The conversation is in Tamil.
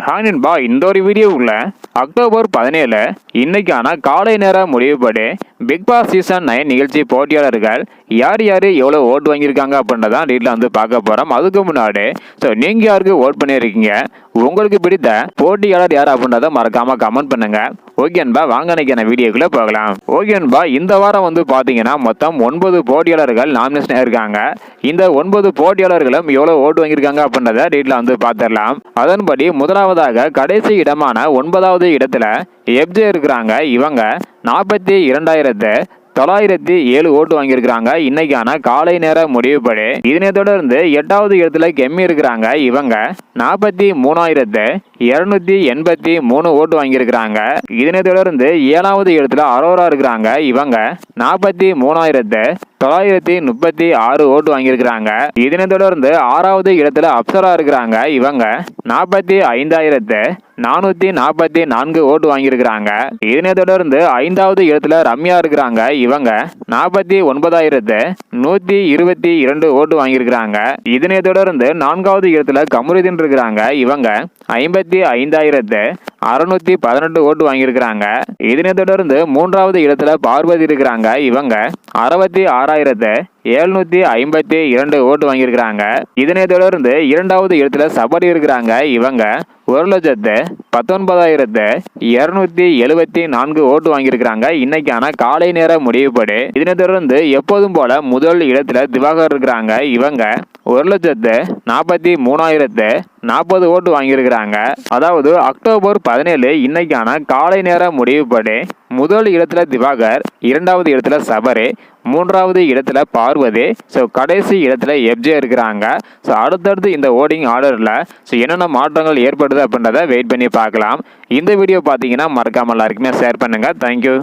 ஹாய் நண்பா, இந்த ஒரு வீடியோவில் அக்டோபர் 17 இன்னைக்கான காலை நேர முடிவுபடி பிக் பாஸ் சீசன் 9 நிகழ்ச்சி போட்டியாளர்கள் யார் யார் எவ்வளோ ஓட்டு வாங்கியிருக்காங்க அப்படின்றதான் டீட்டில் வந்து பார்க்க போகிறோம். அதுக்கு முன்னாடி நீங்கள் யாருக்கு ஓட் பண்ணியிருக்கீங்க, உங்களுக்கு பிடித்த போட்டியாளர் யார் அப்படின்றத மறக்காம கமெண்ட் பண்ணுங்க. ஓகே நண்பா, வாங்க இன்னைக்கான வீடியோக்குள்ள போகலாம். ஓகே நண்பா, இந்த வாரம் வந்து பார்த்தீங்கன்னா மொத்தம் 9 போட்டியாளர்கள் நாமினேஷன் ஆயிருக்காங்க. இந்த 9 போட்டியாளர்களும் எவ்வளோ ஓட்டு வாங்கியிருக்காங்க அப்படின்றத டீட்டில் வந்து பார்த்துடலாம். அதன்படி முதலாவதாக கடைசி இடமான 9வது இடத்துல எப்ஜே இருக்கிறாங்க. இவங்க 42,907 ஓட்டு வாங்கியிருக்கிறாங்க இன்னைக்கான காலை நேர முடிவுபடி. இதனை தொடர்ந்து 8வது இடத்துல கெம்மி இருக்கிறாங்க. இவங்க 43,283 ஓட்டு வாங்கியிருக்கிறாங்க. இதனை தொடர்ந்து 7வது இடத்துல அரோரா இருக்கிறாங்க. இவங்க 43,936 ஓட்டு வாங்கியிருக்கிறாங்க. இதனை தொடர்ந்து 6வது இடத்துல அப்சரா இருக்கிறாங்க. இவங்க 45,444 ஓட்டு வாங்கியிருக்கிறாங்க. இதனை தொடர்ந்து 5வது இடத்துல ரம்யா இருக்கிறாங்க. இவங்க 49,122 ஓட்டு வாங்கியிருக்கிறாங்க. இதனை தொடர்ந்து 4வது இடத்துல கமருதீன் இருக்கிறாங்க. இவங்க 55,618 ஓட்டு வாங்கியிருக்கிறாங்க. இதனை தொடர்ந்து 3வது இடத்துல பார்வதி இருக்கிறாங்க. இவங்க 66,752 ஓட்டு வாங்கியிருக்கிறாங்க. இதனை தொடர்ந்து 2வது இடத்துல சபரி இருக்கிறாங்க. இவங்க 1,19,274 ஓட்டு வாங்கியிருக்கிறாங்க இன்னைக்கான காலை நேர முடிவுபடி. இதனை தொடர்ந்து எப்போதும் போல முதல் இடத்துல திவாகர் இருக்கிறாங்க. இவங்க 1,43,040 ஓட்டு வாங்கியிருக்கிறாங்க. அதாவது அக்டோபர் 17 இன்னைக்கான காலை நேர முடிவுபடி முதல் இடத்துல திவாகர், 2வது இடத்துல சபரி, 3வது இடத்துல பார்வதி, கடைசி இடத்துல எப்ஜே இருக்கிறாங்க. அடுத்தடுத்து இந்த ஓட்டிங் ஆர்டரில் என்னென்ன மாற்றங்கள் ஏற்படுது அப்படின்றத வெயிட் பண்ணி பார்க்கலாம். இந்த வீடியோ பார்த்தீங்கன்னா மறக்காம எல்லாருக்குமே ஷேர் பண்ணுங்க. தேங்க்யூ.